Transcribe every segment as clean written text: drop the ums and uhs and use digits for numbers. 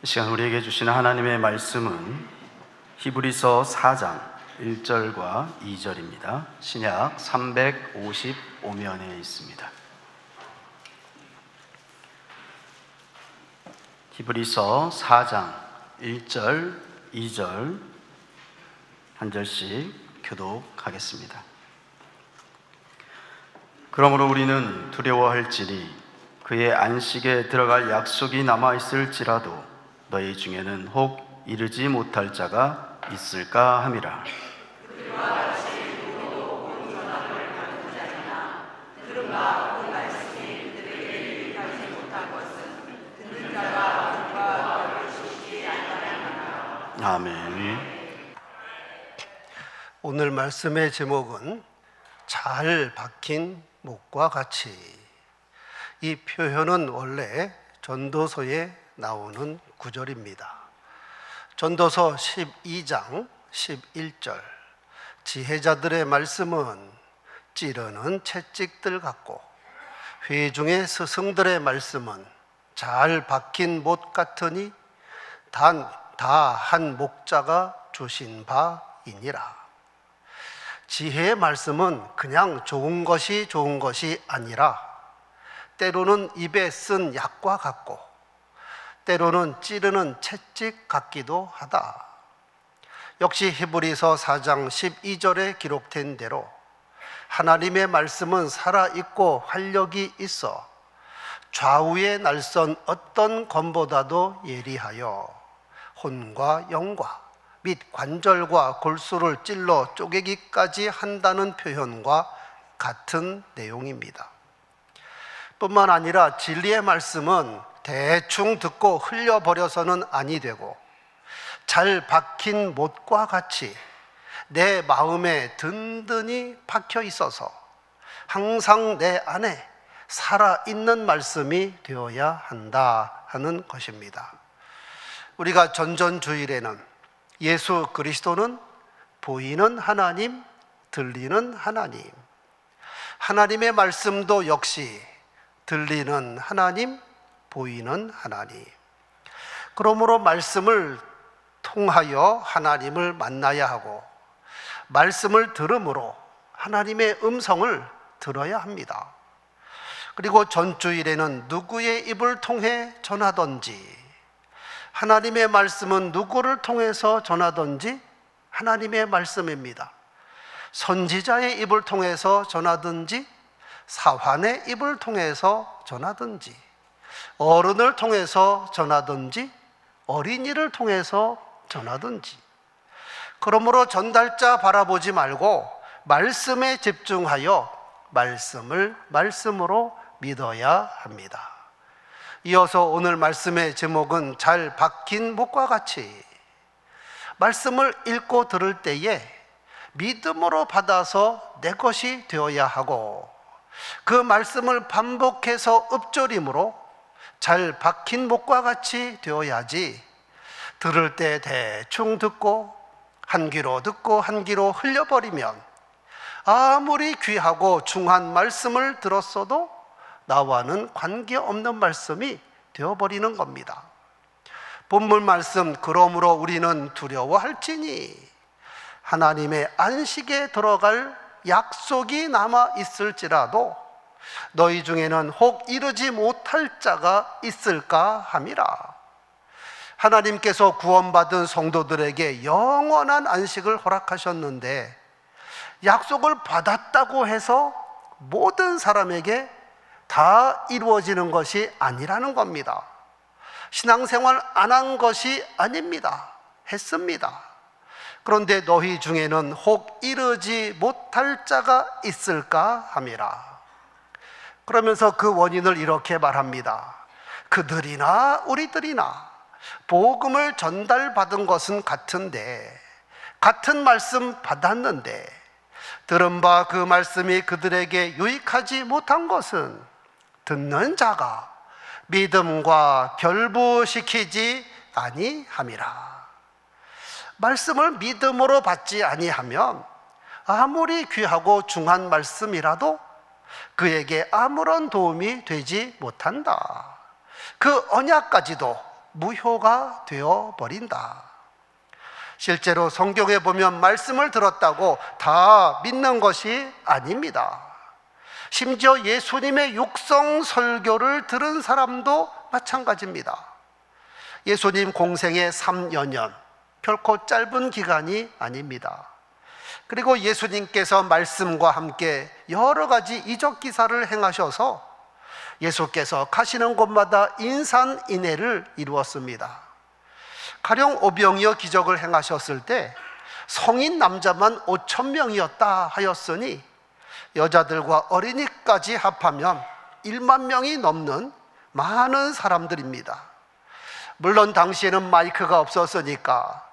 이 시간 우리에게 주시는 하나님의 말씀은 히브리서 4장 1절과 2절입니다. 신약 355면에 있습니다. 히브리서 4장 1절, 2절 한 절씩 교독하겠습니다. 그러므로 우리는 두려워할지니 그의 안식에 들어갈 약속이 남아있을지라도 너희 중에는 혹 이르지 못할 자가 있을까 함이라. 아멘. 오늘 말씀의 제목은 잘 박힌 목과 같이. 이 표현은 원래 전도서에 나오는 구절입니다. 전도서 12장 11절. 지혜자들의 말씀은 찌르는 채찍들 같고 회중의 스승들의 말씀은 잘 박힌 못 같으니 다 한 목자가 주신 바이니라. 지혜의 말씀은 그냥 좋은 것이 아니라 때로는 입에 쓴 약과 같고 때로는 찌르는 채찍 같기도 하다. 역시 히브리서 4장 12절에 기록된 대로 하나님의 말씀은 살아있고 활력이 있어 좌우에 날선 어떤 검보다도 예리하여 혼과 영과 및 관절과 골수를 찔러 쪼개기까지 한다는 표현과 같은 내용입니다. 뿐만 아니라 진리의 말씀은 대충 듣고 흘려버려서는 아니 되고 잘 박힌 못과 같이 내 마음에 든든히 박혀 있어서 항상 내 안에 살아있는 말씀이 되어야 한다 하는 것입니다. 우리가 전전주일에는 예수 그리스도는 보이는 하나님, 들리는 하나님, 하나님의 말씀도 역시 들리는 하나님, 보이는 하나님. 그러므로 말씀을 통하여 하나님을 만나야 하고 말씀을 들음으로 하나님의 음성을 들어야 합니다. 그리고 전주일에는 누구의 입을 통해 전하든지 하나님의 말씀은 누구를 통해서 전하든지 하나님의 말씀입니다. 선지자의 입을 통해서 전하든지 사환의 입을 통해서 전하든지 어른을 통해서 전하든지 어린이를 통해서 전하든지. 그러므로 전달자 바라보지 말고 말씀에 집중하여 말씀을 말씀으로 믿어야 합니다. 이어서 오늘 말씀의 제목은 잘 박힌 목과 같이. 말씀을 읽고 들을 때에 믿음으로 받아서 내 것이 되어야 하고 그 말씀을 반복해서 읊조림으로 잘 박힌 목과 같이 되어야지 들을 때 대충 듣고 한 귀로 듣고 한 귀로 흘려버리면 아무리 귀하고 중한 말씀을 들었어도 나와는 관계없는 말씀이 되어버리는 겁니다. 본문 말씀, 그러므로 우리는 두려워할지니 하나님의 안식에 들어갈 약속이 남아 있을지라도 너희 중에는 혹 이르지 못할 자가 있을까 함이라. 하나님께서 구원받은 성도들에게 영원한 안식을 허락하셨는데 약속을 받았다고 해서 모든 사람에게 다 이루어지는 것이 아니라는 겁니다. 신앙생활 안 한 것이 아닙니다. 했습니다. 그런데 너희 중에는 혹 이르지 못할 자가 있을까 함이라. 그러면서 그 원인을 이렇게 말합니다. 그들이나 우리들이나 복음을 전달받은 것은 같은데 같은 말씀 받았는데 들은 바 그 말씀이 그들에게 유익하지 못한 것은 듣는 자가 믿음과 결부시키지 아니함이라. 말씀을 믿음으로 받지 아니하면 아무리 귀하고 중한 말씀이라도 그에게 아무런 도움이 되지 못한다. 그 언약까지도 무효가 되어 버린다. 실제로 성경에 보면 말씀을 들었다고 다 믿는 것이 아닙니다. 심지어 예수님의 육성 설교를 들은 사람도 마찬가지입니다. 예수님 공생의 3여 년, 결코 짧은 기간이 아닙니다. 그리고 예수님께서 말씀과 함께 여러 가지 이적 기사를 행하셔서 예수께서 가시는 곳마다 인산인해를 이루었습니다. 가령 오병이어 기적을 행하셨을 때 성인 남자만 5,000명이었다 하였으니 여자들과 어린이까지 합하면 1만 명이 넘는 많은 사람들입니다. 물론 당시에는 마이크가 없었으니까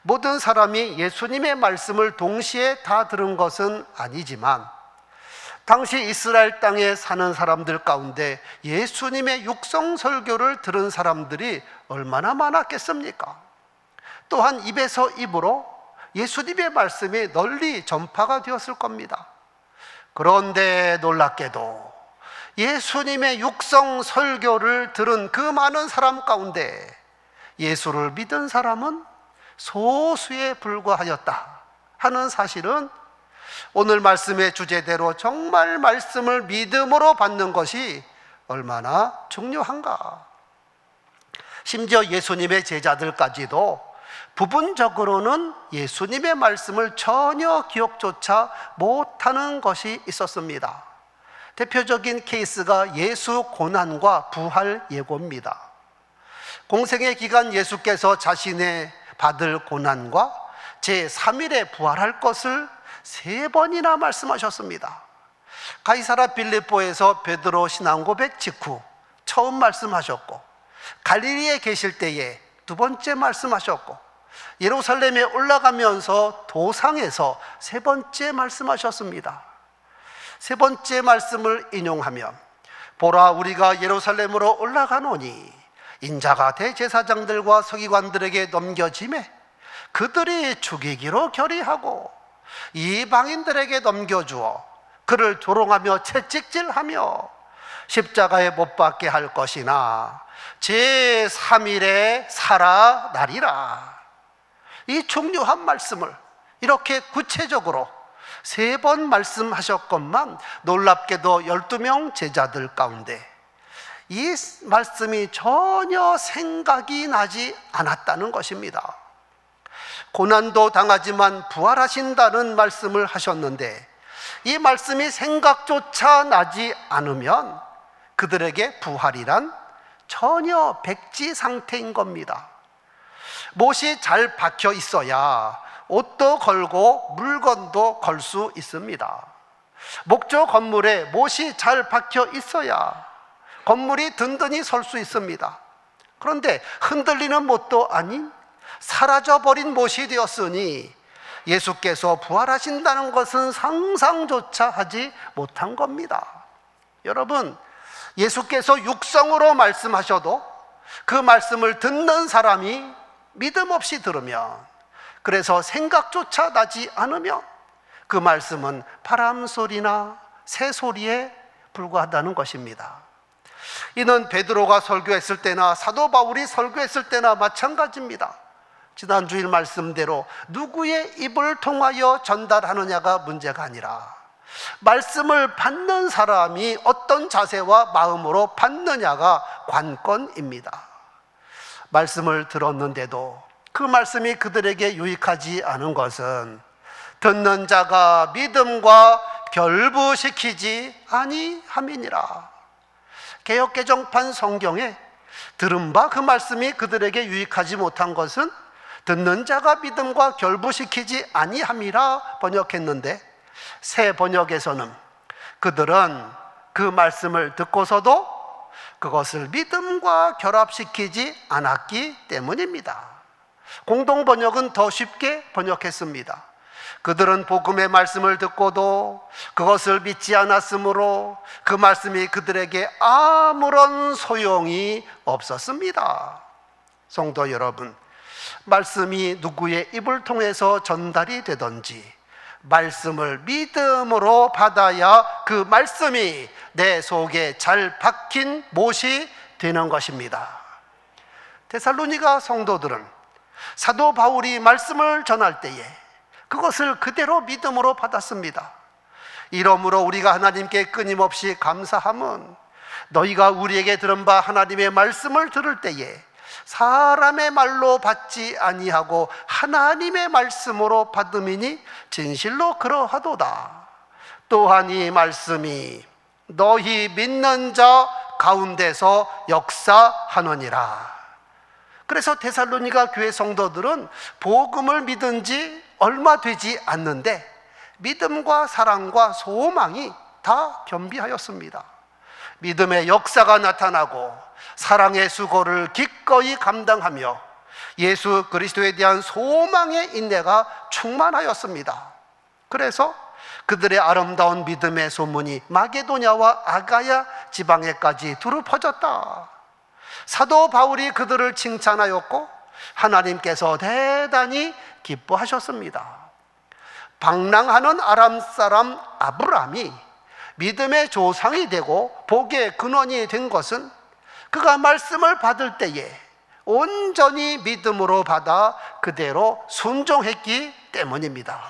모든 사람이 예수님의 말씀을 동시에 다 들은 것은 아니지만 당시 이스라엘 땅에 사는 사람들 가운데 예수님의 육성 설교를 들은 사람들이 얼마나 많았겠습니까? 또한 입에서 입으로 예수님의 말씀이 널리 전파가 되었을 겁니다. 그런데 놀랍게도 예수님의 육성 설교를 들은 그 많은 사람 가운데 예수를 믿은 사람은 소수에 불과하였다 하는 사실은 오늘 말씀의 주제대로 정말 말씀을 믿음으로 받는 것이 얼마나 중요한가. 심지어 예수님의 제자들까지도 부분적으로는 예수님의 말씀을 전혀 기억조차 못하는 것이 있었습니다. 대표적인 케이스가 예수 고난과 부활 예고입니다. 공생의 기간 예수께서 자신의 받을 고난과 제3일에 부활할 것을 3번이나 말씀하셨습니다. 가이사라 빌립보에서 베드로 신앙고백 직후 처음 말씀하셨고, 갈릴리에 계실 때에 2번째 말씀하셨고, 예루살렘에 올라가면서 도상에서 3번째 말씀하셨습니다. 3번째 말씀을 인용하면, 보라 우리가 예루살렘으로 올라가노니 인자가 대제사장들과 서기관들에게 넘겨지매 그들이 죽이기로 결의하고 이방인들에게 넘겨주어 그를 조롱하며 채찍질하며 십자가에 못 박게 할 것이나 제3일에 살아나리라. 이 중요한 말씀을 이렇게 구체적으로 3번 말씀하셨건만 놀랍게도 12명 제자들 가운데 이 말씀이 전혀 생각이 나지 않았다는 것입니다. 고난도 당하지만 부활하신다는 말씀을 하셨는데 이 말씀이 생각조차 나지 않으면 그들에게 부활이란 전혀 백지 상태인 겁니다. 못이 잘 박혀 있어야 옷도 걸고 물건도 걸 수 있습니다. 목조 건물에 못이 잘 박혀 있어야 건물이 든든히 설 수 있습니다. 그런데 흔들리는 못도 아닌 사라져버린 못이 되었으니 예수께서 부활하신다는 것은 상상조차 하지 못한 겁니다. 여러분, 예수께서 육성으로 말씀하셔도 그 말씀을 듣는 사람이 믿음 없이 들으면, 그래서 생각조차 나지 않으면 그 말씀은 바람소리나 새소리에 불과하다는 것입니다. 이는 베드로가 설교했을 때나 사도 바울이 설교했을 때나 마찬가지입니다. 지난 주일 말씀대로 누구의 입을 통하여 전달하느냐가 문제가 아니라 말씀을 받는 사람이 어떤 자세와 마음으로 받느냐가 관건입니다. 말씀을 들었는데도 그 말씀이 그들에게 유익하지 않은 것은 듣는 자가 믿음과 결부시키지 아니함이니라. 개역개정판 성경에 들은 바 그 말씀이 그들에게 유익하지 못한 것은 듣는 자가 믿음과 결부시키지 아니함이라 번역했는데, 새 번역에서는 그들은 그 말씀을 듣고서도 그것을 믿음과 결합시키지 않았기 때문입니다. 공동 번역은 더 쉽게 번역했습니다. 그들은 복음의 말씀을 듣고도 그것을 믿지 않았으므로 그 말씀이 그들에게 아무런 소용이 없었습니다. 성도 여러분, 말씀이 누구의 입을 통해서 전달이 되든지 말씀을 믿음으로 받아야 그 말씀이 내 속에 잘 박힌 못이 되는 것입니다. 데살로니가 성도들은 사도 바울이 말씀을 전할 때에 그것을 그대로 믿음으로 받았습니다. 이러므로 우리가 하나님께 끊임없이 감사함은 너희가 우리에게 들은 바 하나님의 말씀을 들을 때에 사람의 말로 받지 아니하고 하나님의 말씀으로 받음이니 진실로 그러하도다. 또한 이 말씀이 너희 믿는 자 가운데서 역사하느니라. 그래서 데살로니가 교회 성도들은 복음을 믿은 지 얼마 되지 않는데 믿음과 사랑과 소망이 다 겸비하였습니다. 믿음의 역사가 나타나고 사랑의 수고를 기꺼이 감당하며 예수 그리스도에 대한 소망의 인내가 충만하였습니다. 그래서 그들의 아름다운 믿음의 소문이 마게도냐와 아가야 지방에까지 두루 퍼졌다. 사도 바울이 그들을 칭찬하였고 하나님께서 대단히 기뻐하셨습니다. 방랑하는 아람 사람 아브람이 믿음의 조상이 되고 복의 근원이 된 것은 그가 말씀을 받을 때에 온전히 믿음으로 받아 그대로 순종했기 때문입니다.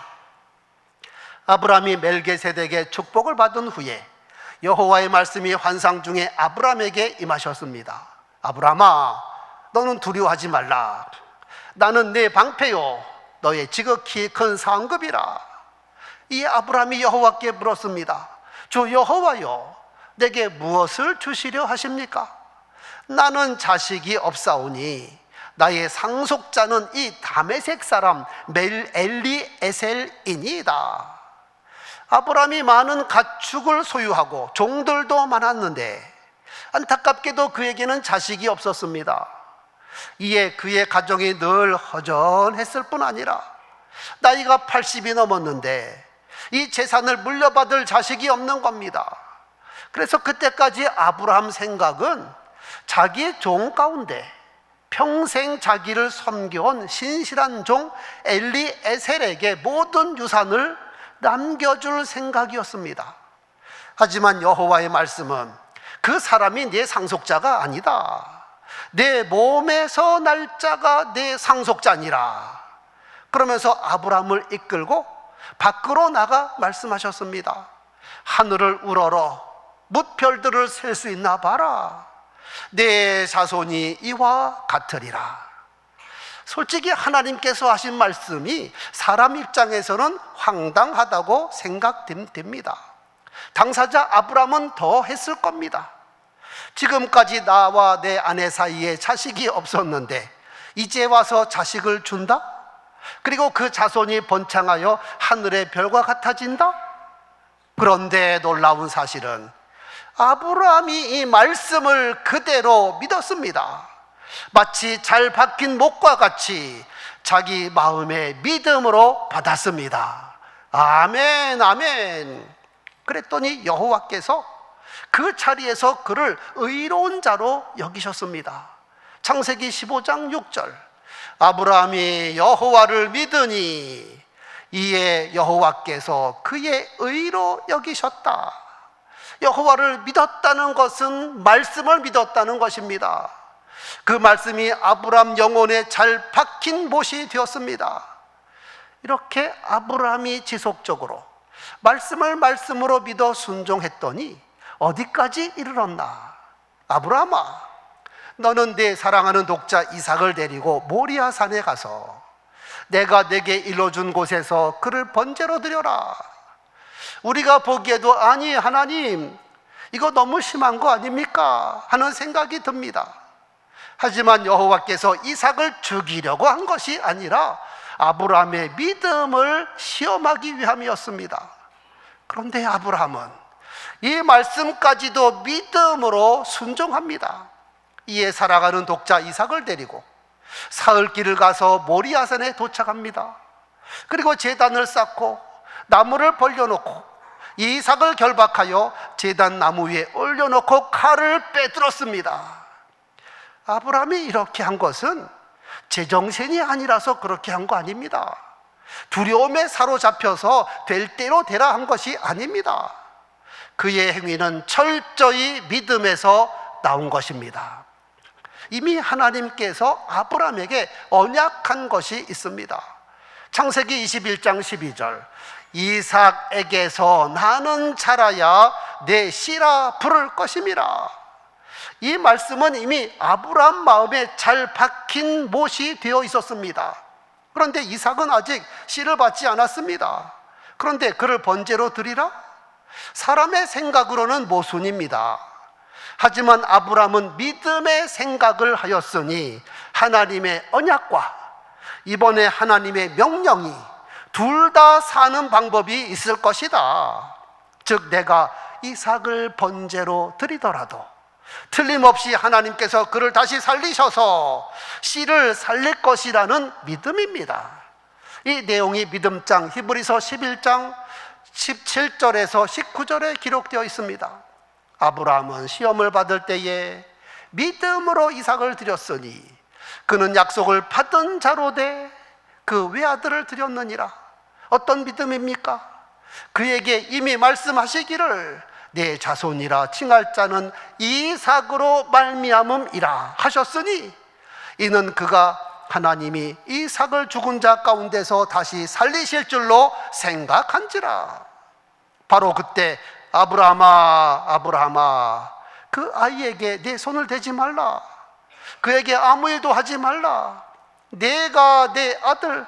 아브람이 멜기세덱의 축복을 받은 후에 여호와의 말씀이 환상 중에 아브람에게 임하셨습니다. 아브람아, 너는 두려워하지 말라. 나는 내 방패요 너의 지극히 큰 상급이라. 이 아브람이 여호와께 물었습니다. 주 여호와여, 내게 무엇을 주시려 하십니까? 나는 자식이 없사오니 나의 상속자는 이 다메섹 사람 엘리에셀이니이다. 아브람이 많은 가축을 소유하고 종들도 많았는데 안타깝게도 그에게는 자식이 없었습니다. 이에 그의 가정이 늘 허전했을 뿐 아니라 나이가 80이 넘었는데 이 재산을 물려받을 자식이 없는 겁니다. 그래서 그때까지 아브라함 생각은 자기 종 가운데 평생 자기를 섬겨온 신실한 종 엘리에셀에게 모든 유산을 남겨줄 생각이었습니다. 하지만 여호와의 말씀은 그 사람이 내 상속자가 아니다. 내 몸에서 날 자가 내 상속자니라. 그러면서 아브람을 이끌고 밖으로 나가 말씀하셨습니다. 하늘을 우러러 뭇별들을 셀 수 있나 봐라. 내 자손이 이와 같으리라. 솔직히 하나님께서 하신 말씀이 사람 입장에서는 황당하다고 생각됩니다. 당사자 아브람은 더 했을 겁니다. 지금까지 나와 내 아내 사이에 자식이 없었는데 이제 와서 자식을 준다? 그리고 그 자손이 번창하여 하늘의 별과 같아진다? 그런데 놀라운 사실은 아브라함이 이 말씀을 그대로 믿었습니다. 마치 잘 박힌 목과 같이 자기 마음의 믿음으로 받았습니다. 아멘, 아멘. 그랬더니 여호와께서 그 자리에서 그를 의로운 자로 여기셨습니다. 창세기 15장 6절, 아브라함이 여호와를 믿으니 이에 여호와께서 그의 의로 여기셨다. 여호와를 믿었다는 것은 말씀을 믿었다는 것입니다. 그 말씀이 아브라함 영혼에 잘 박힌 못이 되었습니다. 이렇게 아브라함이 지속적으로 말씀을 말씀으로 믿어 순종했더니 어디까지 이르렀나? 아브라함아, 너는 내 사랑하는 독자 이삭을 데리고 모리아 산에 가서 내가 내게 일러준 곳에서 그를 번제로 드려라. 우리가 보기에도 아니 하나님, 이거 너무 심한 거 아닙니까? 하는 생각이 듭니다. 하지만 여호와께서 이삭을 죽이려고 한 것이 아니라 아브라함의 믿음을 시험하기 위함이었습니다. 그런데 아브라함은 이 말씀까지도 믿음으로 순종합니다. 이에 사랑하는 독자 이삭을 데리고 사흘길을 가서 모리아산에 도착합니다. 그리고 제단을 쌓고 나무를 벌려놓고 이삭을 결박하여 제단 나무 위에 올려놓고 칼을 빼들었습니다. 아브라함이 이렇게 한 것은 제정신이 아니라서 그렇게 한 거 아닙니다. 두려움에 사로잡혀서 될 대로 되라 한 것이 아닙니다. 그의 행위는 철저히 믿음에서 나온 것입니다. 이미 하나님께서 아브라함에게 언약한 것이 있습니다. 창세기 21장 12절, 이삭에게서 나는 자라야 내 씨라 부를 것임이라. 이 말씀은 이미 아브라함 마음에 잘 박힌 못이 되어 있었습니다. 그런데 이삭은 아직 씨를 받지 않았습니다. 그런데 그를 번제로 드리라? 사람의 생각으로는 모순입니다. 하지만 아브라함은 믿음의 생각을 하였으니 하나님의 언약과 이번에 하나님의 명령이 둘 다 사는 방법이 있을 것이다. 즉 내가 이삭을 번제로 드리더라도 틀림없이 하나님께서 그를 다시 살리셔서 씨를 살릴 것이라는 믿음입니다. 이 내용이 믿음장 히브리서 11장 17절에서 19절에 기록되어 있습니다. 아브라함은 시험을 받을 때에 믿음으로 이삭을 드렸으니 그는 약속을 받은 자로 돼 그 외아들을 드렸느니라. 어떤 믿음입니까? 그에게 이미 말씀하시기를 내 자손이라 칭할 자는 이삭으로 말미암음이라 하셨으니 이는 그가 하나님이 이삭을 죽은 자 가운데서 다시 살리실 줄로 생각한지라. 바로 그때 아브라함아 아브라함아 그 아이에게 내 손을 대지 말라. 그에게 아무 일도 하지 말라. 내가 내 아들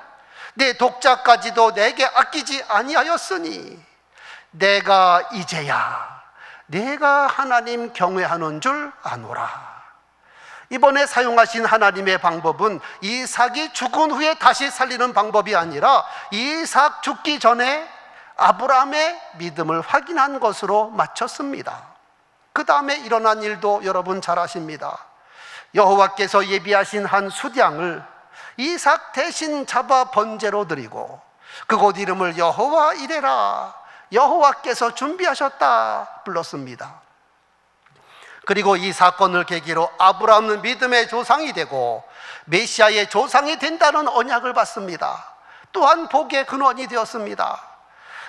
내 독자까지도 내게 아끼지 아니하였으니 내가 이제야 내가 하나님 경외하는 줄 아노라. 이번에 사용하신 하나님의 방법은 이삭이 죽은 후에 다시 살리는 방법이 아니라 이삭 죽기 전에 아브라함의 믿음을 확인한 것으로 마쳤습니다. 그 다음에 일어난 일도 여러분 잘 아십니다. 여호와께서 예비하신 한 수량을 이삭 대신 잡아 번제로 드리고 그곳 이름을 여호와 이레라, 여호와께서 준비하셨다 불렀습니다. 그리고 이 사건을 계기로 아브라함은 믿음의 조상이 되고 메시아의 조상이 된다는 언약을 받습니다. 또한 복의 근원이 되었습니다.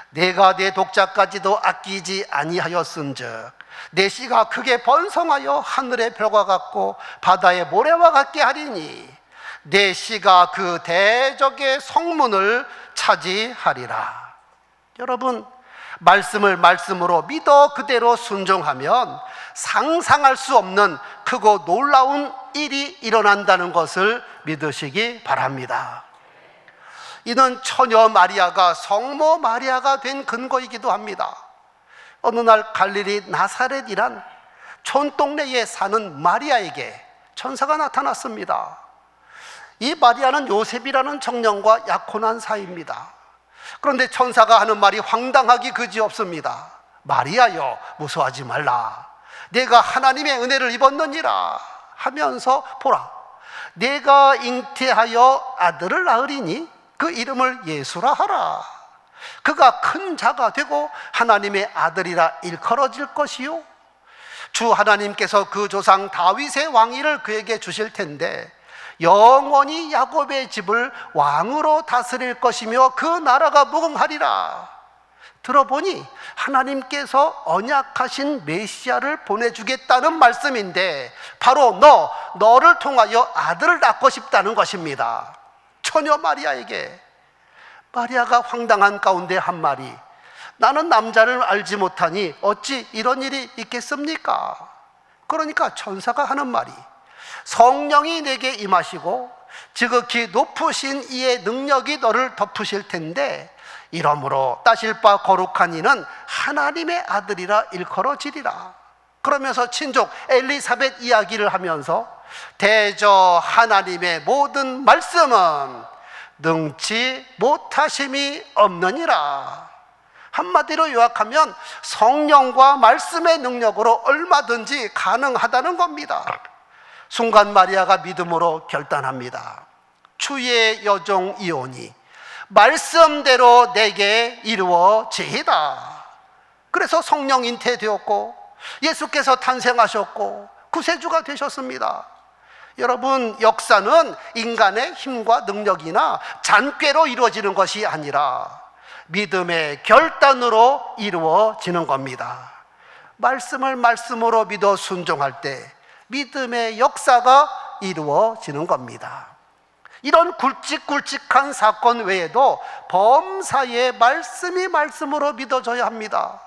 내가 내 독자까지도 아끼지 아니하였은즉 내 씨가 크게 번성하여 하늘의 별과 같고 바다의 모래와 같게 하리니 내 씨가 그 대적의 성문을 차지하리라. 여러분, 말씀을 말씀으로 믿어 그대로 순종하면 상상할 수 없는 크고 놀라운 일이 일어난다는 것을 믿으시기 바랍니다. 이는 처녀 마리아가 성모 마리아가 된 근거이기도 합니다. 어느 날 갈릴리 나사렛이란 촌동네에 사는 마리아에게 천사가 나타났습니다. 이 마리아는 요셉이라는 청년과 약혼한 사이입니다. 그런데 천사가 하는 말이 황당하기 그지없습니다. 마리아여, 무서워하지 말라. 내가 하나님의 은혜를 입었느니라 하면서 보라, 내가 잉태하여 아들을 낳으리니 그 이름을 예수라 하라. 그가 큰 자가 되고 하나님의 아들이라 일컬어질 것이요 주 하나님께서 그 조상 다윗의 왕위를 그에게 주실 텐데 영원히 야곱의 집을 왕으로 다스릴 것이며 그 나라가 무궁하리라. 들어보니 하나님께서 언약하신 메시아를 보내주겠다는 말씀인데 바로 너를 통하여 아들을 낳고 싶다는 것입니다. 처녀 마리아에게. 마리아가 황당한 가운데 한 말이, 나는 남자를 알지 못하니 어찌 이런 일이 있겠습니까? 그러니까 천사가 하는 말이, 성령이 내게 임하시고 지극히 높으신 이의 능력이 너를 덮으실 텐데 이러므로 따실 바 거룩한 이는 하나님의 아들이라 일컬어지리라. 그러면서 친족 엘리사벳 이야기를 하면서 대저 하나님의 모든 말씀은 능치 못하심이 없느니라. 한마디로 요약하면 성령과 말씀의 능력으로 얼마든지 가능하다는 겁니다. 순간 마리아가 믿음으로 결단합니다. 주의 여종 이오니 말씀대로 내게 이루어지이다. 그래서 성령 잉태되었고 예수께서 탄생하셨고 구세주가 되셨습니다. 여러분, 역사는 인간의 힘과 능력이나 잔꾀로 이루어지는 것이 아니라 믿음의 결단으로 이루어지는 겁니다. 말씀을 말씀으로 믿어 순종할 때 믿음의 역사가 이루어지는 겁니다. 이런 굵직굵직한 사건 외에도 범사의 말씀이 말씀으로 믿어져야 합니다.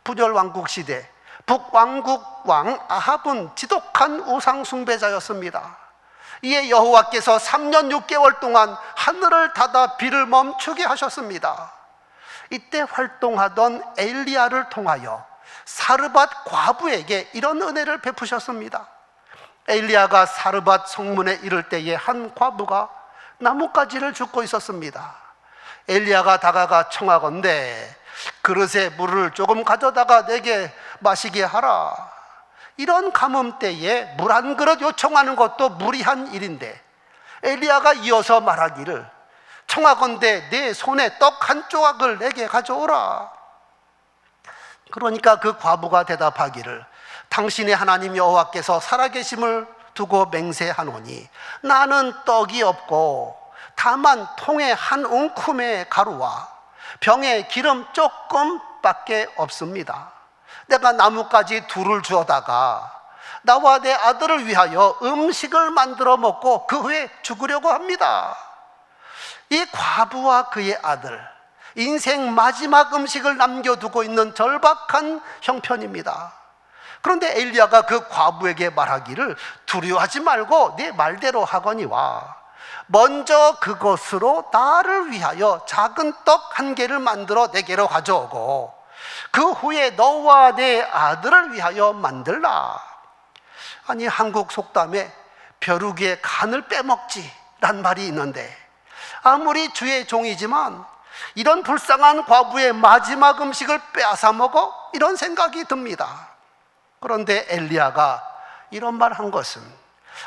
분열왕국 시대 북왕국 왕 아합은 지독한 우상 숭배자였습니다. 이에 여호와께서 3년 6개월 동안 하늘을 닫아 비를 멈추게 하셨습니다. 이때 활동하던 엘리야를 통하여 사르밧 과부에게 이런 은혜를 베푸셨습니다. 엘리야가 사르밧 성문에 이를 때에 한 과부가 나뭇가지를 줍고 있었습니다. 엘리야가 다가가 청하건대 그릇에 물을 조금 가져다가 내게 마시게 하라. 이런 가뭄 때에 물 한 그릇 요청하는 것도 무리한 일인데 엘리야가 이어서 말하기를 청하건대 내 손에 떡 한 조각을 내게 가져오라. 그러니까 그 과부가 대답하기를 당신의 하나님 여호와께서 살아계심을 두고 맹세하노니 나는 떡이 없고 다만 통에 한 웅큼의 가루와 병에 기름 조금밖에 없습니다. 내가 나뭇가지 둘을 주어다가 나와 내 아들을 위하여 음식을 만들어 먹고 그 후에 죽으려고 합니다. 이 과부와 그의 아들, 인생 마지막 음식을 남겨두고 있는 절박한 형편입니다. 그런데 엘리야가 그 과부에게 말하기를 두려워하지 말고 네 말대로 하거니와 먼저 그것으로 나를 위하여 작은 떡 한 개를 만들어 내게로 가져오고 그 후에 너와 내 아들을 위하여 만들라. 아니 한국 속담에 벼룩의 간을 빼먹지 란 말이 있는데 아무리 주의 종이지만 이런 불쌍한 과부의 마지막 음식을 빼앗아 먹어? 이런 생각이 듭니다. 그런데 엘리야가 이런 말 한 것은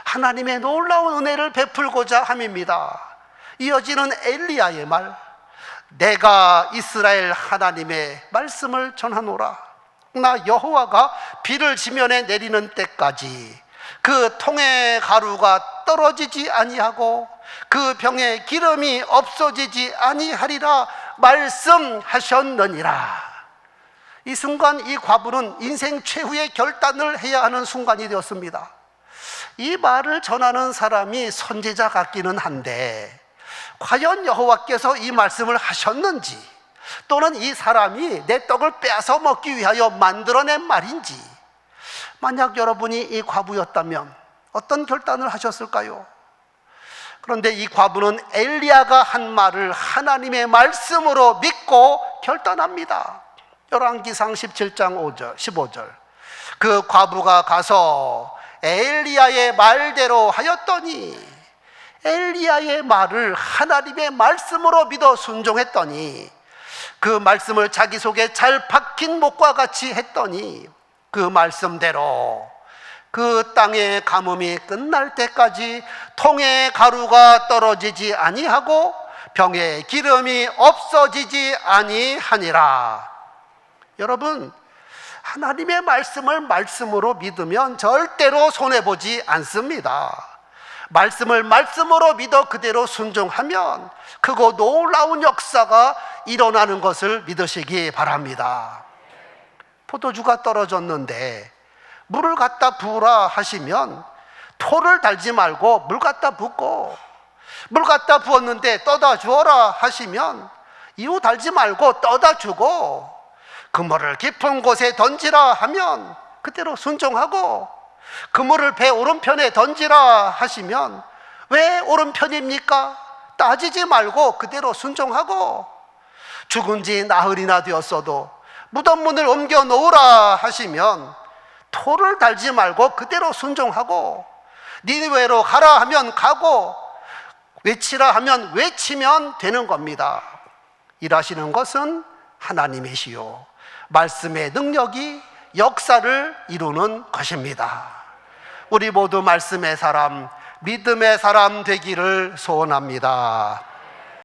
하나님의 놀라운 은혜를 베풀고자 함입니다. 이어지는 엘리야의 말, 내가 이스라엘 하나님의 말씀을 전하노라. 나 여호와가 비를 지면에 내리는 때까지 그 통에 가루가 떨어지지 아니하고 그 병에 기름이 없어지지 아니하리라 말씀하셨느니라. 이 순간 이 과부는 인생 최후의 결단을 해야 하는 순간이 되었습니다. 이 말을 전하는 사람이 선지자 같기는 한데 과연 여호와께서 이 말씀을 하셨는지 또는 이 사람이 내 떡을 빼앗아 먹기 위하여 만들어낸 말인지, 만약 여러분이 이 과부였다면 어떤 결단을 하셨을까요? 그런데 이 과부는 엘리야가 한 말을 하나님의 말씀으로 믿고 결단합니다. 열왕기상 17장 15절 그 과부가 가서 엘리야의 말대로 하였더니 엘리야의 말을 하나님의 말씀으로 믿어 순종했더니 그 말씀을 자기 속에 잘 박힌 목과 같이 했더니 그 말씀대로 그 땅의 가뭄이 끝날 때까지 통에 가루가 떨어지지 아니하고 병에 기름이 없어지지 아니하니라. 여러분, 하나님의 말씀을 말씀으로 믿으면 절대로 손해보지 않습니다. 말씀을 말씀으로 믿어 그대로 순종하면 크고 놀라운 역사가 일어나는 것을 믿으시기 바랍니다. 포도주가 떨어졌는데 물을 갖다 부으라 하시면 토를 달지 말고 물 갖다 붓고, 물 갖다 부었는데 떠다 주어라 하시면 이유 달지 말고 떠다 주고, 그물을 깊은 곳에 던지라 하면 그대로 순종하고, 그물을 배 오른편에 던지라 하시면 왜 오른편입니까? 따지지 말고 그대로 순종하고, 죽은 지 나흘이나 되었어도 무덤문을 옮겨 놓으라 하시면 토를 달지 말고 그대로 순종하고, 니느웨로 가라 하면 가고, 외치라 하면 외치면 되는 겁니다. 일하시는 것은 하나님이시요 말씀의 능력이 역사를 이루는 것입니다. 우리 모두 말씀의 사람, 믿음의 사람 되기를 소원합니다.